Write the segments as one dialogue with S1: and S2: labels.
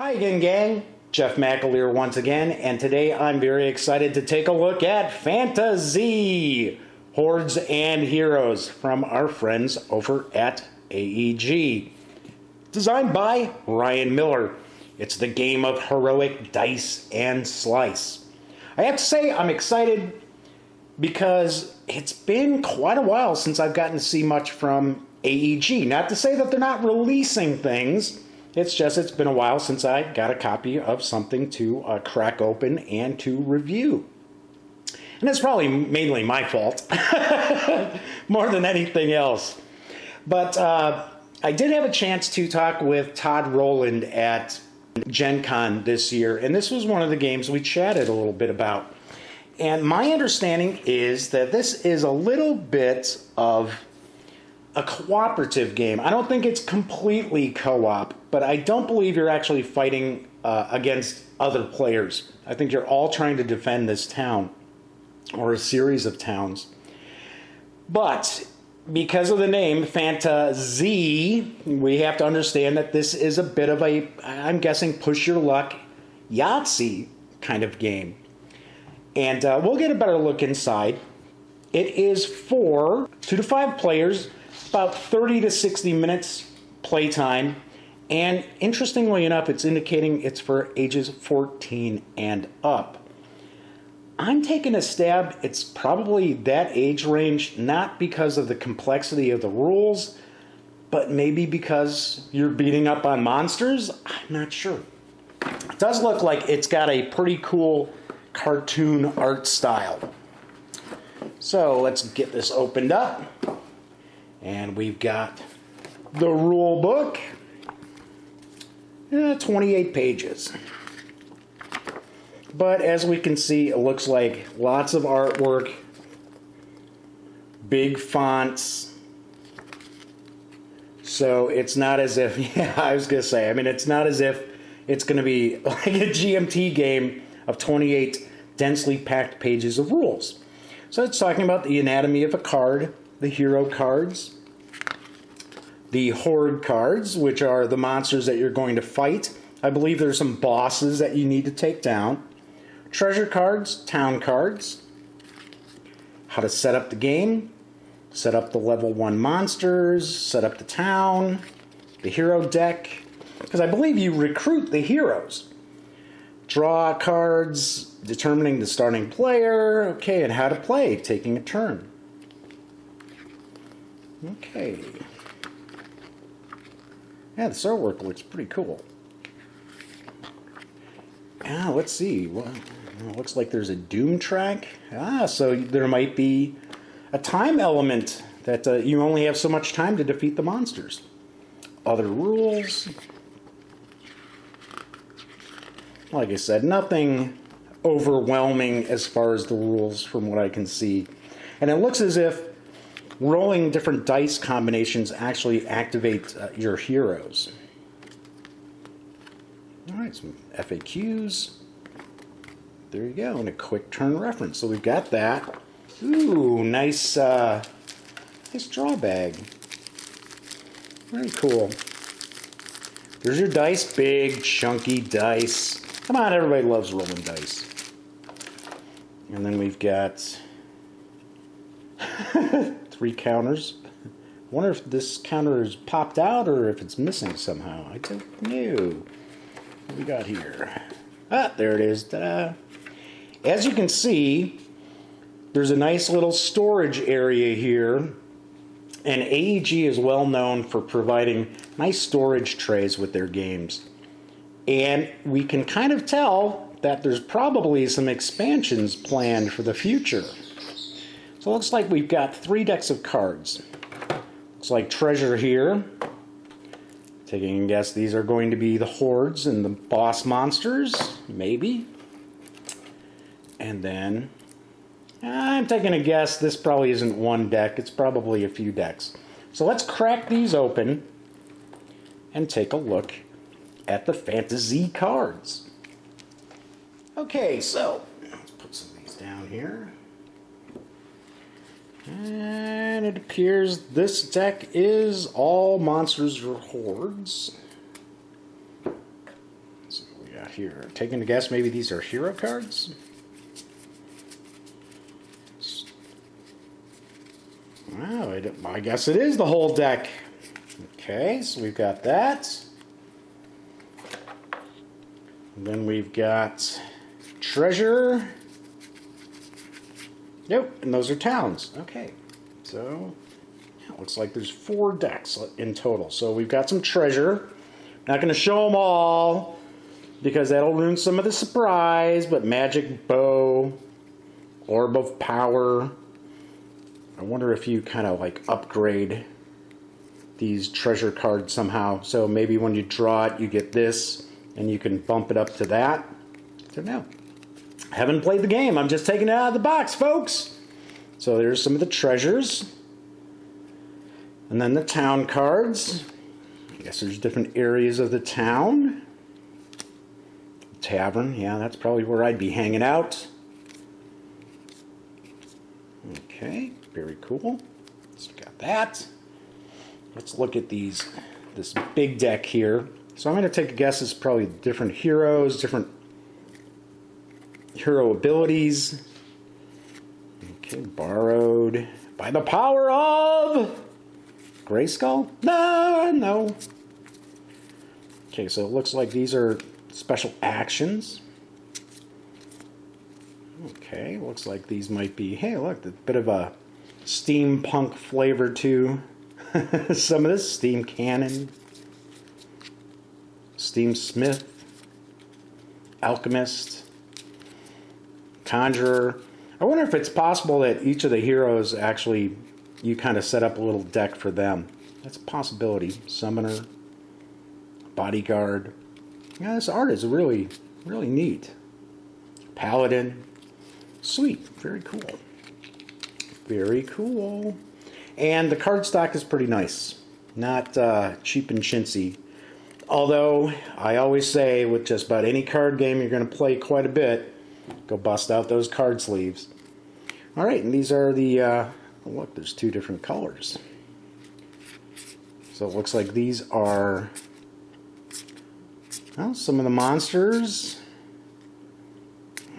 S1: Hi again, gang. Jeff McAleer once again, and today I'm very excited to take a look at Fantahzee, Hordes and Heroes from our friends over at AEG. Designed by Ryan Miller. It's the game of heroic dice and slice. I have to say I'm excited because it's been quite a while since I've gotten to see much from AEG. Not to say that they're not releasing things. It's just it's been a while since I got a copy of something to crack open and to review. And it's probably mainly my fault, more than anything else. But I did have a chance to talk with Todd Rowland at Gen Con this year, and this was one of the games we chatted a little bit about. And my understanding is that this is a little bit of a cooperative game. I don't think it's completely co-op, but I don't believe you're actually fighting against other players. I think you're all trying to defend this town, or a series of towns. But because of the name, Fantahzee, we have to understand that this is a bit of a, I'm guessing, push your luck Yahtzee kind of game. And we'll get a better look inside. It is for 2 to 5 players, about 30 to 60 minutes playtime, and interestingly enough, it's indicating it's for ages 14 and up. I'm taking a stab, it's probably that age range, not because of the complexity of the rules, but maybe because you're beating up on monsters? I'm not sure. It does look like it's got a pretty cool cartoon art style. So let's get this opened up. And we've got the rule book, 28 pages. But as we can see, it looks like lots of artwork, big fonts. So it's not as if, yeah, I was going to say, I mean, it's not as if it's going to be like a GMT game of 28 densely packed pages of rules. So it's talking about the anatomy of a card, the hero cards, the horde cards, which are the monsters that you're going to fight. I believe there's some bosses that you need to take down. Treasure cards, town cards, how to set up the game, set up the level 1 monsters, set up the town, the hero deck, because I believe you recruit the heroes. Draw cards, determining the starting player, okay, and how to play, taking a turn. Okay. Yeah, this artwork looks pretty cool. Ah, let's see. Well, it looks like there's a Doom track. Ah, so there might be a time element that you only have so much time to defeat the monsters. Other rules. Like I said, nothing overwhelming as far as the rules from what I can see. And it looks as if rolling different dice combinations actually activate your heroes. Alright, some FAQs. There you go, and a quick turn reference. So we've got that. Ooh, nice, nice draw bag. Very cool. There's your dice, big, chunky dice. Come on, everybody loves rolling dice. And then we've got 3 counters. I wonder if this counter is popped out or if it's missing somehow. I don't know. What we got here? Ah, there it is. Ta-da! As you can see, there's a nice little storage area here. And AEG is well known for providing nice storage trays with their games. And we can kind of tell that there's probably some expansions planned for the future. So it looks like we've got 3 decks of cards. Looks like treasure here. Taking a guess, these are going to be the hordes and the boss monsters, maybe. And then, I'm taking a guess, this probably isn't 1 deck, it's probably a few decks. So let's crack these open and take a look at the Fantahzee cards. Okay, so let's put some of these down here. And it appears this deck is all monsters or hordes. Let's here? Taking a guess, maybe these are hero cards? Wow, I guess it is the whole deck. Okay, so we've got that. And then we've got treasure. Yep, and those are towns. Okay, so yeah, looks like there's 4 decks in total. So we've got some treasure. Not going to show them all because that'll ruin some of the surprise, but magic bow, orb of power. I wonder if you kind of like upgrade these treasure cards somehow. So maybe when you draw it, you get this, and you can bump it up to that. I don't know. I haven't played the game. I'm just taking it out of the box, folks. So there's some of the treasures. And then the town cards. I guess there's different areas of the town. Tavern, yeah, that's probably where I'd be hanging out. Okay, very cool. So we got that. Let's look at this big deck here. So I'm going to take a guess it's probably different heroes, different hero abilities. Okay, borrowed by the power of Grayskull? No. Okay, so it looks like these are special actions. Okay, looks like these might be, hey, look, a bit of a steampunk flavor to some of this. Steam cannon, steam smith, alchemist, conjurer. I wonder if it's possible that each of the heroes actually, you kind of set up a little deck for them. That's a possibility. Summoner, bodyguard. Yeah, this art is really, really neat. Paladin. Sweet. Very cool. Very cool. And the card stock is pretty nice. Not cheap and chintzy. Although, I always say with just about any card game you're going to play quite a bit, go bust out those card sleeves. Alright, and these are the... look, there's 2 different colors. So it looks like these are... well, some of the monsters.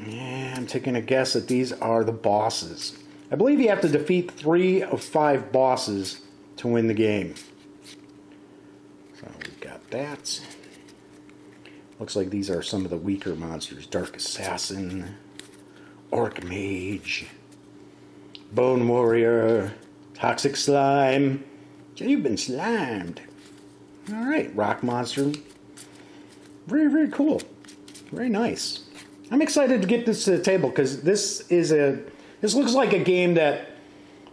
S1: Yeah, I'm taking a guess that these are the bosses. I believe you have to defeat 3 of 5 bosses to win the game. So we've got that. Looks like these are some of the weaker monsters. Dark Assassin, Orc Mage, Bone Warrior, Toxic Slime. You've been slimed. Alright, Rock Monster. Very, very cool. Very nice. I'm excited to get this to the table because this looks like a game that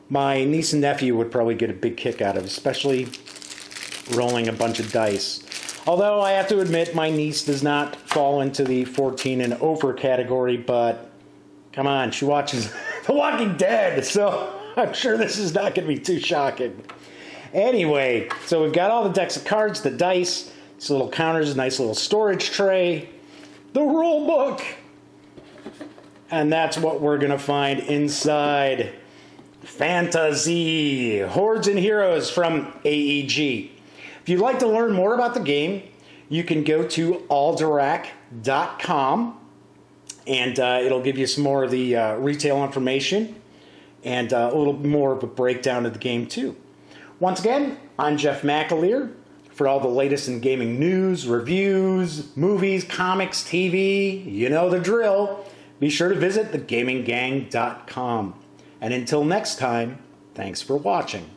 S1: my niece and nephew would probably get a big kick out of, especially rolling a bunch of dice. Although I have to admit my niece does not fall into the 14 and over category, but come on, she watches The Walking Dead, so I'm sure this is not going to be too shocking. Anyway, so we've got all the decks of cards, the dice, these little counters, a nice little storage tray, the rule book, and that's what we're going to find inside Fantahzee, Hordes and Heroes from AEG. If you'd like to learn more about the game, you can go to alderac.com, and it'll give you some more of the retail information and a little more of a breakdown of the game too. Once again, I'm Jeff McAleer. For all the latest in gaming news, reviews, movies, comics, TV, you know the drill. Be sure to visit thegaminggang.com. And until next time, thanks for watching.